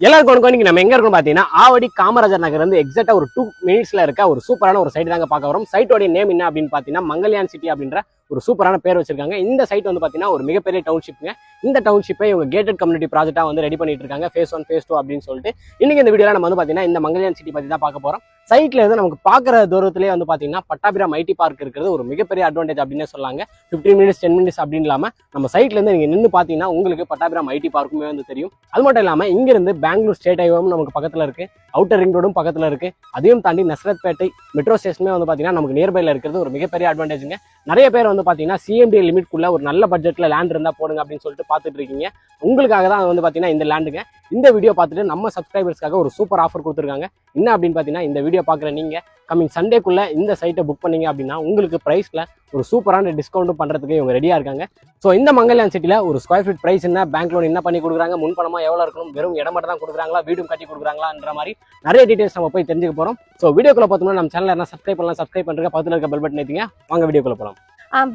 எல்லாருக்கும் இன்னைக்கு நம்ம எங்க இருக்கோம் பாத்தீங்கன்னா ஆவடி காமராஜர் நகர் வந்து எக்ஸாக்டா ஒரு 2 மினிட்ஸ்ல இருக்க ஒரு சூப்பரான ஒரு சைட் தாங்க பார்க்க வரோம். சைட்டோட நேம் என்ன அப்படின்னு பாத்தீங்கன்னா மங்கல்யான் சிட்டி அப்படின்ற ஒரு சூப்பரான பேர் வச்சிருக்காங்க. இந்த சைட் வந்து பாத்தீங்கன்னா ஒரு மிகப்பெரிய டவுன்ஷிப்ங்க. இந்த டவுன்ஷிப்பை இவங்க கேட்டட் கம்யூனிட்டி ப்ராஜெக்டா வந்து ரெடி பண்ணிட்டு இருக்காங்க. ஃபேஸ் 1 ஃபேஸ் 2 அப்படின்னு சொல்லிட்டு இன்னைக்கு இந்த வீடியோல நம்ம வந்து பாத்தீங்கன்னா இந்த மங்கல்யான் சிட்டி பத்தி தான் பார்க்க போறோம். சைட்ல இருந்து நமக்கு பாக்குற தூரத்திலேயே வந்து பாத்தீங்கன்னா பட்டாபிராம் ஐடி பார்க் இருக்கிறது ஒரு மிகப்பெரிய அட்வான்டேஜ் அப்படின்னு சொல்லாங்க. 15 மினிட்ஸ் 10 மினிட்ஸ் அப்படின்னு இல்லாம நம்ம சைட்ல இருந்து நீங்க நின்று பாத்தீங்கன்னா உங்களுக்கு பட்டாபிராம் ஐடி பார்க்குமே வந்து தெரியும். அது மட்டும் இல்லாம இங்க இருந்து பெங்களூர் ஸ்டேட் ஹைவேவும் நமக்கு பக்கத்துல இருக்கு, அவுட்டர் ரிங் ரோடும் பக்கத்துல இருக்கு. அதையும் தாண்டி நஸ்ரத்பேட்டை மெட்ரோ ஸ்டேஷனுமே வந்து பாத்தீங்கன்னா நமக்கு நியர்பைல இருக்கிறது ஒரு மிகப்பெரிய அட்வான்டேஜுங்க. நிறைய பேர் வந்து பாத்தீங்கன்னா சிஎம்டி லிமிட்குள்ள ஒரு நல்ல பட்ஜெட்ல லேண்ட் இருந்தா போடுங்க அப்படின்னு சொல்லிட்டு பாத்துட்டு இருக்கீங்க. உங்களுக்காக தான் வந்து பாத்தீங்கன்னா இந்த லேண்டுங்க. இந்த வீடியோ பார்த்துட்டு நம்ம சப்ஸ்கிரைபர்ஸ்க்காக ஒரு சூப்பர் ஆஃபர் கொடுத்துருக்காங்க. என்ன அப்படின்னு பாத்தீங்கன்னா இந்த வீடியோ பாக்குற நீங்க கமிங் சண்டேக்குள்ள இந்த சைட்டை புக் பண்ணீங்க அப்படின்னா உங்களுக்கு பிரைஸ்ல ஒரு சூப்பரான டிஸ்கவுண்ட் பண்றதுக்கு இவங்க ரெடியா இருக்காங்க. ஸோ இந்த மங்கல்யான் சிட்டில ஒரு ஸ்கொயர் ஃபீட் பிரைஸ் என்ன, பேங்க் லோன் என்ன பண்ணி கொடுக்குறாங்க, முன்பணமா எவ்வளவு இருக்கணும், வெறும் இடம் மட்டும் தான் கொடுக்குறாங்களா, வீடும் கட்டி கொடுக்குறாங்களான்ற மாதிரி நிறைய டீடைல்ஸ் நம்ம போய் தெரிஞ்சுக்க போறோம். ஸோ வீடியோக்குள்ள பார்த்தோம்னா நம்ம சேனல் என்ன சப்ஸ்கிரைப் பண்ணலாம், சப்ஸ்கிரைப் பண்றதுக்கு பக்கத்துல இருக்க பெல் பட்டன் ஏத்திங்க. வாங்க வீடியோக்குள்ள போலாம்.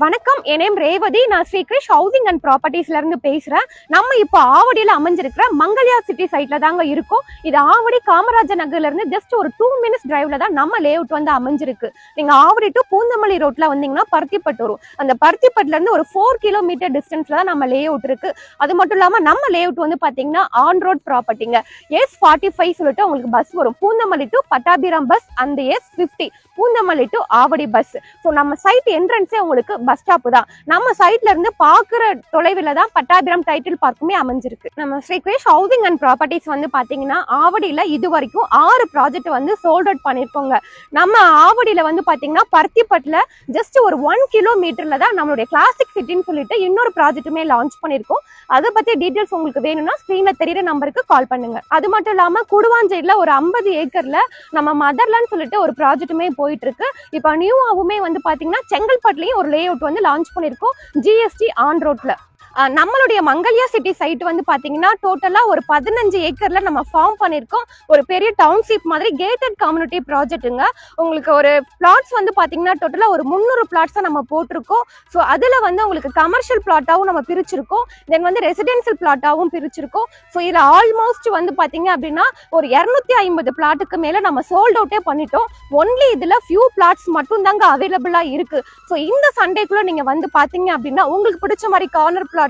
வணக்கம், என் நேம் ரேவதி. நான் ஸ்ரீகிருஷ் ஹவுசிங் அண்ட் ப்ராப்பர்ட்டிஸ்ல இருந்து பேசுறேன். நம்ம இப்போ ஆவடியில அமைஞ்சிருக்கிற மங்கல்யான் சிட்டி சைட்ல தாங்க இருக்கோம். இது ஆவடி காமராஜர் நகர்ல இருந்து ஜஸ்ட் ஒரு 2 மினிட்ஸ் டிரைவ்ல தான் நம்ம லேஅவுட் வந்து அமைஞ்சிருக்கு. நீங்க ஆவடி டு பூந்தமல்லி ரோட்ல வந்தீங்கன்னா பருத்திப்பட்டு வரும். அந்த பருத்திப்பட்டுல இருந்து ஒரு 4 கிலோமீட்டர் டிஸ்டன்ஸ்ல தான் நம்ம லேஅவுட் இருக்கு. அது மட்டும் இல்லாம நம்ம லேஅவுட் வந்து பாத்தீங்கன்னா ஆன் ரோட் ப்ராப்பர்ட்டிங்க. S45 சொல்லிட்டு உங்களுக்கு பஸ் வரும். பூந்தமல்லி டு பட்டாபிராம் பஸ், அந்த S50 Poonamallee to Avadi bus. So நம்ம சைட் என்ட்ரன்ஸே உங்களுக்கு பஸ் ஸ்டாப் தான். நம்ம சைட்ல இருந்து பாக்குற தொலைவில் தான் பட்டாபிராம் டைட்டில் பார்க்குமே அமைஞ்சிருக்கு. நம்ம ஸ்ரீகிருஷ் ஹவுசிங் அண்ட் ப்ராப்பர்ட்டிஸ் வந்து பாத்தீங்கன்னா ஆவடியில இது வரைக்கும் 6 ப்ராஜெக்ட் வந்து சோல்ட் அவுட் பண்ணிருக்கோங்க. நம்ம ஆவடியில வந்து பாத்தீங்கன்னா பருத்திப்பட்டுல ஜஸ்ட் ஒரு 1 கிலோமீட்டர்ல தான் நம்மளுடைய கிளாசிக் சிட்டின்னு சொல்லிட்டு இன்னொரு ப்ராஜெக்ட்டுமே லான்ச் பண்ணிருக்கோம். அதை பத்தி டீடைல்ஸ் உங்களுக்கு வேணும்னா ஸ்கிரீன்ல தெரியுற நம்பருக்கு கால் பண்ணுங்க. அது மட்டும் இல்லாம குடுவாஞ்சேரியில ஒரு 50 ஏக்கர்ல நம்ம மதர்லான்னு சொல்லிட்டு ஒரு ப்ராஜெக்ட்டுமே போயிட்டு இருக்கு. இப்ப நியூவாவுமே வந்து பாத்தீங்கன்னா செங்கல்பட்டுலயும் ஒரு லேஅவுட் வந்து லான்ச் பண்ணிருக்கோம், ஜிஎஸ்டி ஆன் ரோட்ல. நம்மளுடைய மங்கல்யா சிட்டி சைட் வந்து பாத்தீங்கன்னா டோட்டலா ஒரு 15 ஏக்கர்ல நம்ம ஃபார்ம் பண்ணிருக்கோம். ஒரு பெரிய டவுன்ஷிப் மாதிரி கேட்டட் கம்யூனிட்டி ப்ராஜெக்ட்டுங்க. உங்களுக்கு ஒரு பிளாட்ஸ் வந்து பாத்தீங்கன்னா டோட்டலா ஒரு 300 பிளாட்ஸ் நம்ம போட்டிருக்கோம். ஸோ அதுல வந்து உங்களுக்கு கமர்ஷியல் பிளாட்டாவும் நம்ம பிரிச்சிருக்கோம், தென் வந்து ரெசிடென்சியல் பிளாட்டாவும் பிரிச்சிருக்கோம். ஸோ இதுல ஆல்மோஸ்ட் வந்து பாத்தீங்க அப்படின்னா ஒரு 250 பிளாட்டுக்கு மேல நம்ம சோல்ட் அவுட்டே பண்ணிட்டோம். ஒன்லி இதுல ஃபியூ பிளாட்ஸ் மட்டும் தாங்க அவைலபிளா இருக்கு. ஸோ இந்த சண்டேக்குள்ள நீங்க வந்து பாத்தீங்க அப்படின்னா உங்களுக்கு பிடிச்ச மாதிரி கார்னர் பிளாட்டோ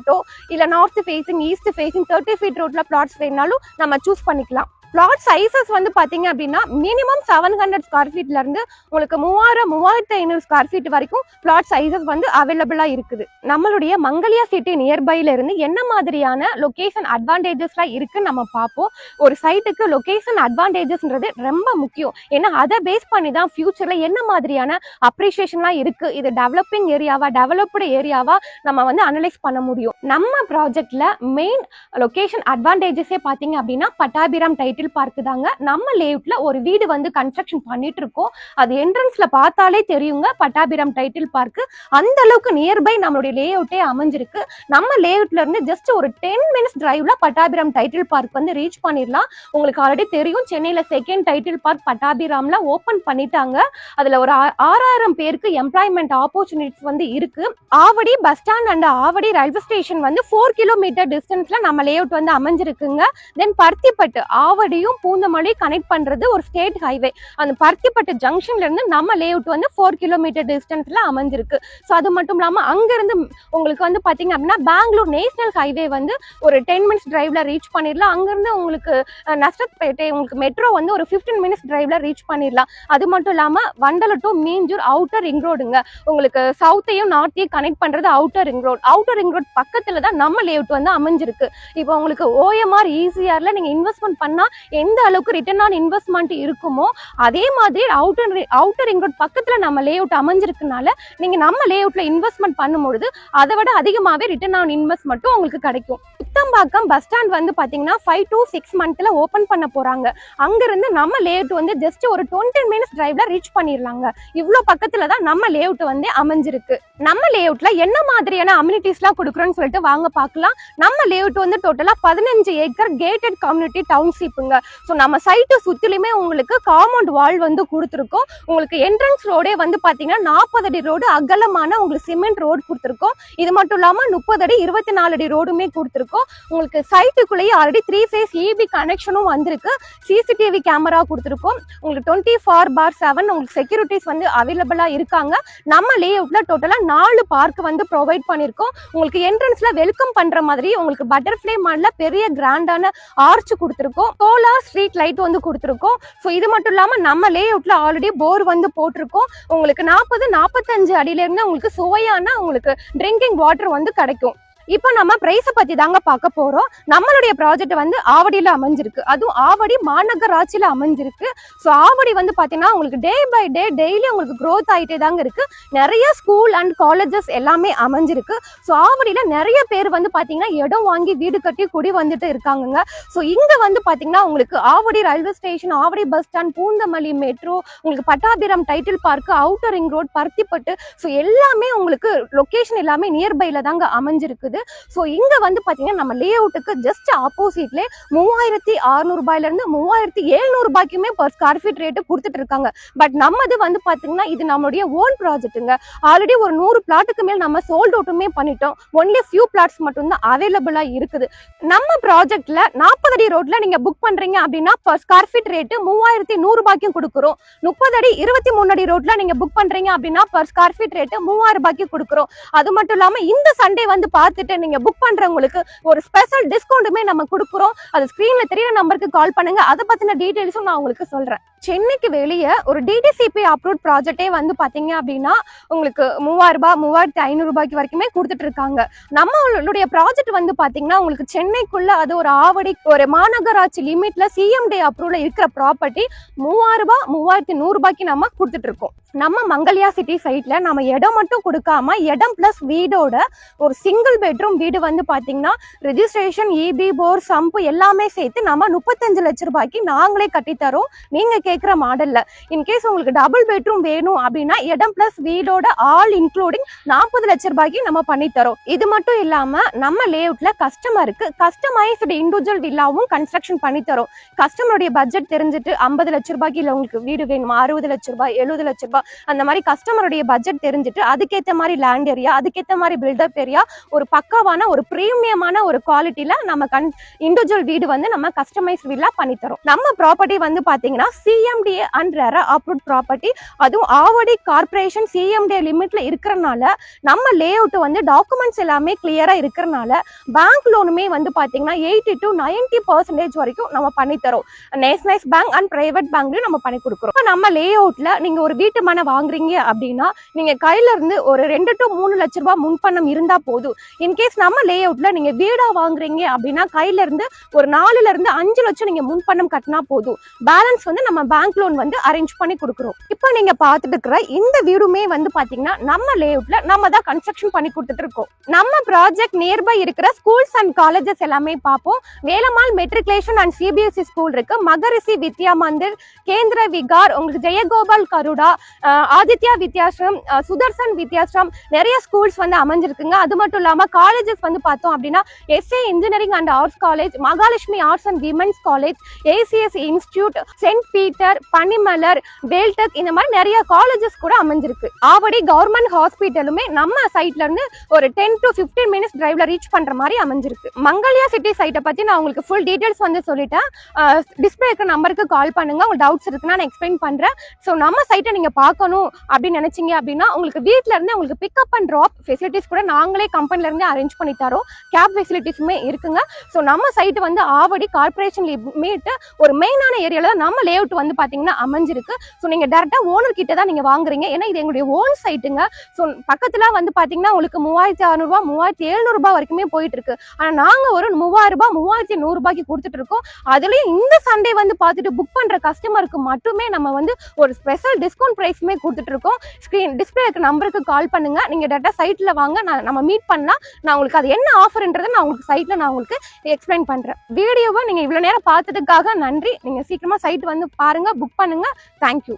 இல்ல north facing, east facing 30 feet ரோட்ல பிளாட்ஸ் வேணாலும் நம்ம சூஸ் பண்ணிக்கலாம். பிளாட் சைசஸ் வந்து பாத்தீங்க அப்படின்னா மினிமம் 700 ஸ்கொயர் ஃபீட்ல இருந்து உங்களுக்கு 3500 ஸ்கொயர் ஃபீட் வரைக்கும் பிளாட் சைசஸ் வந்து அவைலபிளா இருக்குது. நம்மளுடைய மங்கல்யா சிட்டி நியர்பைல இருந்து என்ன மாதிரியான லொகேஷன் அட்வான்டேஜஸ்லாம் இருக்குன்னு நம்ம பார்ப்போம். ஒரு சைட்டுக்கு லொகேஷன் அட்வான்டேஜஸ்ன்றது ரொம்ப முக்கியம். ஏன்னா அதை பேஸ் பண்ணி தான் ஃபியூச்சர்ல என்ன மாதிரியான அப்ரிசியேஷன்லாம் இருக்கு, இது டெவலப்பிங் ஏரியாவா டெவலப்டு ஏரியாவா நம்ம வந்து அனலைஸ் பண்ண முடியும். நம்ம ப்ராஜெக்ட்ல மெயின் லொகேஷன் அட்வான்டேஜஸே பாத்தீங்க அப்படின்னா பட்டாபிராம் டைட்டில் பார்க்கு தாங்க. நம்ம லேஅவுட்ல ஒரு வீடு வந்து கன்ஸ்ட்ரக்ஷன் பண்ணிட்டு இருக்கோம். அது என்ட்ரன்ஸ்ல பார்த்தாலே தெரியுங்க பட்டாபிராம் டைட்டில் பார்க்கு. அந்த அளவுக்கு நியர்பை நம்மளுடைய லேஅவுட்டே அமைஞ்சிருக்கு. நம்ம லேஅவுட்ல இருந்து ஜஸ்ட் ஒரு 10 மினிட்ஸ் டிரைவ்ல பட்டாபிராம் டைட்டில் பார்க் வந்து ரீச் பண்ணிடலாம். உங்களுக்கு ஆல்ரெடி தெரியும் சென்னையில செகண்ட் டைட்டில் பார்க் பட்டாபிராம்ல ஓபன் பண்ணிட்டாங்க. அதுல ஒரு 6000 பேருக்கு எம்ப்ளாய்மெண்ட் ஆப்பர்ச்சுனிட்டிஸ் வந்து இருக்கு. Avadi bus stand and Avadi railway station வந்து 4 கிலோமீட்டர் டிஸ்டன்ஸ்ல நம்ம லேஅவுட் வந்து அமைஞ்சிருக்குங்க. தென் பருத்திப்பட்டு ஆவடியும் பூந்தமல்லி கனெக்ட் பண்றது ஒரு ஸ்டேட் ஹைவே. அந்த பருத்திப்பட்டு ஜங்ஷன்ல இருந்து நம்ம லேஅவுட் வந்து 4 கிலோமீட்டர் டிஸ்டன்ஸ்ல அமைஞ்சிருக்கு. ஸோ அது மட்டும் இல்லாம அங்க இருந்து உங்களுக்கு வந்து பாத்தீங்க அப்படின்னா பெங்களூர் நேஷனல் ஹைவே வந்து ஒரு 10 மினிட்ஸ் டிரைவ்ல ரீச் பண்ணிடலாம். அங்க இருந்து உங்களுக்கு நஸ்ரத்பேட்டை உங்களுக்கு மெட்ரோ வந்து ஒரு 15 மினிட்ஸ் டிரைவ்ல ரீச் பண்ணிடலாம். அது மட்டும் இல்லாம Vandalur to Minjur outer ring ரோடுங்க. உங்களுக்கு சவுத்தையும் நார்த்தையும் கனெக்ட் பண்றது outer ring road. Outer ring road பக்கத்துல தான் நம்ம லேஅவுட் வந்து அமைஞ்சிருக்கு. இப்போ உங்களுக்கு OMR ECRல நீங்க இன்வெஸ்ட்மெண்ட் பண்ணா எந்த அளவுக்கு ரிட்டர்ன் ஆன் இன்வெஸ்ட்மெண்ட் இருக்குமோ அதே மாதிரி அவுட்டர் ரிங் ரோட் பக்கத்துல நம்ம லேஅவுட் அமைஞ்சிருக்கனால நீங்க நம்ம லேஅவுட்ல இன்வெஸ்ட்மெண்ட் பண்ணும்போது அதை விட அதிகமாவே ரிட்டர்ன் ஆன் இன்வெஸ்ட்மெண்ட்டும் உங்களுக்கு கிடைக்கும். புத்தம்பாக்கம் பஸ் ஸ்டாண்ட் வந்து பாத்தீங்கன்னா 5 to 6 மந்த்ல ஓபன் பண்ண போறாங்க. அங்க இருந்து நம்ம லேஅவுட் வந்து ஜஸ்ட் ஒரு 20 மினிட்ஸ் டிரைவ்ல ரீச் பண்ணிடலாங்க. இவ்வளவு பக்கத்துல தான் நம்ம லேஅவுட் வந்து அமைஞ்சிருக்கு. நம்ம லேஅவுட்ல என்ன மாதிரியான அம்யூனிட்டிஸ்லாம் கொடுக்குறோம்னு சொல்லிட்டு வாங்க பார்க்கலாம். நம்ம லேஅவுட் வந்து டோட்டலா 15 ஏக்கர் கேட்டட் கம்யூனிட்டி டவுன்ஷிப்புங்க. ஸோ நம்ம சைட்டு சுத்திலுமே உங்களுக்கு காம்பவுண்ட் வால் வந்து கொடுத்துருக்கோம். உங்களுக்கு என்ட்ரன்ஸ் ரோடே வந்து பாத்தீங்கன்னா 40 அடி ரோடு அகலமான உங்களுக்கு சிமெண்ட் ரோடு கொடுத்துருக்கோம். இது மட்டும் இல்லாம 30 அடி 24 அடி ரோடுமே கொடுத்துருக்கோம். உங்களுக்கு சைட்டுக்குள்ளேயே ஆல்ரெடி 3 phase EB கனெக்ஷனும் வந்திருக்கு. CCTV கேமரா கொடுத்துருக்கோம். உங்களுக்கு 24/7 உங்களுக்கு செக்யூரிட்டிஸ் வந்து அவைலபிளா இருக்காங்க. நம்ம லே அவுட்ல டோட்டலா 4 பார்க் வந்து ப்ரொவைட் பண்ணிருக்கோம். உங்களுக்கு என்ட்ரன்ஸ்ல வெல்கம் பண்ற மாதிரி உங்களுக்கு பட்டர்ஃப்ளை மாடல்ல பெரிய கிராண்டான ஆர்ச் கொடுத்துருக்கோம். சோலார் ஸ்ட்ரீட் லைட் வந்து கொடுத்துருக்கோம். ஸோ இது மட்டும் இல்லாம நம்ம லே அவுட்ல ஆல்ரெடி போர் வந்து போட்டிருக்கோம். உங்களுக்கு 40-45 அடியில இருந்து உங்களுக்கு சுவையான உங்களுக்கு ட்ரிங்கிங் வாட்டர் வந்து கிடைக்கும். இப்போ நம்ம பிரைஸை பத்தி தாங்க பார்க்க போறோம். நம்மளுடைய ப்ராஜெக்ட் வந்து ஆவடியில அமைஞ்சிருக்கு. அதுவும் ஆவடி மாநகராட்சியில அமைஞ்சிருக்கு. ஸோ ஆவடி வந்து பாத்தீங்கன்னா உங்களுக்கு டே பை டே டெய்லி உங்களுக்கு க்ரோத் ஆகிட்டே தாங்க இருக்கு. நிறைய ஸ்கூல் அண்ட் காலேஜஸ் எல்லாமே அமைஞ்சிருக்கு. ஸோ ஆவடியில நிறைய பேர் வந்து பாத்தீங்கன்னா இடம் வாங்கி வீடு கட்டி குடி வந்துட்டு இருக்காங்க. ஸோ இங்க வந்து பாத்தீங்கன்னா உங்களுக்கு Avadi railway station, Avadi bus stand, Poonamallee metro, உங்களுக்கு Pattabiram Tidel park, outer ring road, Paruthipattu, so எல்லாமே உங்களுக்கு லொகேஷன் எல்லாமே நியர்பைல தாங்க அமைஞ்சிருக்கு. சோ இங்க வந்து பாத்தீங்கன்னா நம்ம லே அவுட்டுக்கு ஜஸ்ட் ஆப்போசிட்ல 3600 ரூபாயில இருந்து 3700 ரூபாய்க்குமே per ஸ்கொயர் ஃபீட் ரேட் கொடுத்துட்டு இருக்காங்க. பட் நம்மது வந்து பாத்தீங்கன்னா இது நம்மளுடைய ஓன் ப்ராஜெக்ட்டுங்க. ஆல்ரெடி ஒரு 100 பிளாட்டுக்கு மேல் நம்ம சோல்ட் அவுட்டுமே பண்ணிட்டோம். ஒன்லி ஃபியூ பிளாட்ஸ் மட்டும் தான் அவைலபிளா இருக்குது. நம்ம ப்ராஜெக்ட்ல 40 அடி ரோட்ல நீங்க புக் பண்றீங்க அப்படின்னா per ஸ்கொயர் ஃபீட் ரேட் 3100 ரூபாய்க்கும் கொடுக்குறோம். 30 அடி 23 அடி ரோட்ல நீங்க புக் பண்றீங்க அப்படின்னா per ஸ்கொயர் ஃபீட் ரேட் 3000 ரூபாய்க்கு கொடுக்குறோம். அது மட்டும் இல்லாம இந்த சண்டே வந்து பார்த்துட்டு நீங்க புக் பண்றவங்களுக்கு ஒரு ஸ்பெஷல் டிஸ்கவுண்ட்டுமே நம்ம கொடுக்குறோம். அது ஸ்கிரீன்ல தெரியற நம்பருக்கு கால் பண்ணுங்க. அதை பத்தின டீடைல்ஸும் நான் உங்களுக்கு சொல்றேன். சென்னைக்கு வெளியே ஒரு DTCP அப்ரூவ் ப்ராஜெக்டே வந்து பாத்தீங்க அப்படின்னா உங்களுக்கு 3000 ரூபாய் 3500 ரூபாய்க்கு வரைக்குமே கொடுத்துட்டு இருக்காங்க. நம்மளுடைய ப்ராஜெக்ட் வந்து பாத்தீங்கன்னா உங்களுக்கு சென்னைக்குள்ள அது ஒரு ஆவடி ஒரு மாநகராட்சி லிமிட்ல CMD அப்ரூவ்ல இருக்கிற ப்ராப்பர்ட்டி 3000 ரூபாய் 3100 ரூபாய்க்கு நம்ம கொடுத்துட்டு இருக்கோம். நம்ம மங்கல்யா சிட்டி சைட்ல நம்ம இடம் மட்டும் கொடுக்காம இடம் பிளஸ் வீடோட ஒரு சிங்கிள் பெட்ரூம் வீடு வந்து பாத்தீங்கன்னா ரெஜிஸ்ட்ரேஷன், EB, போர், சம்பு எல்லாமே சேர்த்து நம்ம 35 லட்சம் ரூபாய்க்கு நாங்களே கட்டித்தரோம். நீங்க கேட்கிற மாடல்ல இன்கேஸ் உங்களுக்கு டபுள் பெட்ரூம் வேணும் அப்படின்னா இடம் பிளஸ் வீடோட ஆல் இன்க்ளூடிங் 40 லட்சம் ரூபாய்க்கு நம்ம பண்ணி தரோம். இது மட்டும் இல்லாம நம்ம லேஅவுட்ல கஸ்டமருக்கு கஸ்டமைஸ்டு இண்டிவிஜுவல் வில்லாவும் கன்ஸ்ட்ரக்ஷன் பண்ணி தரோம். கஸ்டமருடைய பட்ஜெட் தெரிஞ்சுட்டு 50 லட்சம் ரூபாய்க்கு இல்ல உங்களுக்கு வீடு வேணுமா, 60 லட்சம் ரூபாய், 70 லட்சம் ரூபாய், அந்த மாதிரி கஸ்டமருடைய பட்ஜெட் தெரிஞ்சுட்டு அதுக்கேற்ற மாதிரி லேண்ட் ஏரியா, அதுக்கேற்ற மாதிரி பில்டப் ஏரியா, ஒரு பக்காவான ஒரு பிரீமியமான ஒரு குவாலிட்டியில நம்ம இண்டிவிஜுவல் வீடு வந்து நம்ம கஸ்டமைஸ் வில்லா பண்ணி தரோம். நம்ம ப்ராப்பர்ட்டி வந்து பாத்தீங்கன்னா CMDA and RERA approved property. அதுவும் ஆவடி கார்பரேஷன் CMDA லிமிட்ல இருக்கிறனால நம்ம லேஅவுட் வந்து டாக்குமெண்ட்ஸ் எல்லாமே கிளியரா இருக்கிறனால பேங்க் லோனுமே வந்து பாத்தீங்கன்னா 80 to 90% வரைக்கும் நம்ம பண்ணி தரோம். நேஷனலைஸ் பேங்க் அண்ட் பிரைவேட் பேங்க்லயும் நம்ம பண்ணி கொடுக்குறோம். நம்ம லேஅவுட்ல நீங்க ஒரு வீட்டு மனை வாங்குறீங்க அப்படின்னா நீங்க கையில இருந்து ஒரு 2 to 3 லட்சம் ரூபாய் முன்பணம் இருந்தா போதும். இன்கேஸ் நம்ம லேஅவுட்ல நீங்க வீடா வாங்குறீங்க அப்படின்னா கையில இருந்து ஒரு 4ல இருந்து 5 லட்சம் நீங்க முன்பணம் கட்டினா போதும். பேலன்ஸ் வந்து நம்ம பேங்க் லோன் வந்து அரேஞ்ச் பண்ணி கொடுக்குறோம். இப்போ நீங்க பார்த்துட்டு இருக்கிற இந்த வீடுமே வந்து பாத்தீங்கன்னா நம்ம லேஅவுட்ல நம்ம தான் கன்ஸ்ட்ரக்ஷன் பண்ணி கொடுத்துட்டு இருக்கோம். நம்ம ப்ராஜெக்ட் நியர்பை இருக்கிற ஸ்கூல்ஸ் அண்ட் காலேஜஸ் எல்லாமே பார்ப்போம். Velammal matriculation and CBSE school இருக்கு, மகரிஷி வித்யா மந்திர், கேந்திர விகார், உங்களுக்கு ஜெயகோபால் கருடா, ஆதித்யா வித்யாசிரம், சுதர்சன் வித்யாசிரம், நிறைய ஸ்கூல்ஸ் வந்து அமைஞ்சிருக்குங்க. அது மட்டும் இல்லாம காலேஜஸ் வந்து பார்த்தோம் அப்படின்னா SA engineering and arts college, Mahalakshmi arts and women's college, ACS institute, Saint Peter, Panimalar, Veltech, இந்த மாதிரி நிறைய காலேஜஸ் கூட அமைஞ்சிருக்கு. ஆவடி கவர்மெண்ட் ஹாஸ்பிட்டலுமே நம்ம சைட்ல இருந்து ஒரு 10 to 15 மினிட்ஸ் டிரைவ்ல ரீச் பண்ற மாதிரி அமைஞ்சிருக்கு. மங்கல்யா சிட்டி சைட்டை பத்தி நான் உங்களுக்கு ஃபுல் டீடைல்ஸ் வந்து சொல்லிட்டேன். டிஸ்பிளே இருக்கிற நம்பருக்கு கால் பண்ணுங்க. உங்களுக்கு டவுட்ஸ் இருக்குன்னா நான் எக்ஸ்பிளைன் பண்றேன். ஸோ நம்ம சைட்டை நீங்க பார்க்கணும் அப்படின்னு நினைச்சீங்க அப்படின்னா உங்களுக்கு வீட்ல இருந்து உங்களுக்கு பிக்கப் அண்ட் ட்ராப் ஃபெசிலிட்டிஸ் கூட நாங்களே கம்பெனில இருந்து அரேஞ்ச் பண்ணி தரோம். கேப் ஃபெசிலிட்டிஸுமே இருக்குங்க. ஸோ நம்ம சைட் வந்து ஆவடி கார்பரேஷன் லிமிட் ஒரு மெயினான ஏரியால தான் நம்ம லேஅவுட் வந்து பாத்தீங்கன்னா அமைஞ்சிருக்கு. ஸோ நீங்க டேரக்டா ஓனர் கிட்ட தான் நீங்க வாங்குறீங்க. ஏன்னா இது எங்களுடைய ஓன் சைட்டுங்க. ஸோ பக்கத்துல வந்து பாத்தீங்கன்னா உங்களுக்கு 3600 ரூபாய் 3700 ரூபாய் வரைக்குமே போயிட்டு இருக்கு. ஆனா நாங்க ஒரு 3000 ரூபாய் 3100 ரூபாய்க்கு கொடுத்துட்டு இருக்கோம். அதுலயும் இந்த சண்டே வந்து பார்த்துட்டு புக் பண்ற கஸ்டமருக்கு மட்டுமே நம்ம வந்து ஒரு ஸ்பெஷல் டிஸ்கவுண்ட் பிரைஸ்மே கொடுத்துட்டு இருக்கோம். ஸ்கிரீன் டிஸ்பிளே இருக்க நம்பருக்கு கால் பண்ணுங்க. நீங்க டேரக்டா சைட்ல வாங்க, நம்ம மீட் பண்ணலாம். நான் உங்களுக்கு அது என்ன ஆஃபர்ன்றதை நான் உங்களுக்கு சைட்ல நான் உங்களுக்கு எக்ஸ்பிளைன் பண்றேன். வீடியோவை நீங்க இவ்வளவு நேரம் பார்த்ததுக்காக நன்றி. நீங்க சீக்கிரமா சைட் வந்து பாருங்க, புக் பண்ணுங்க. தேங்க்யூ.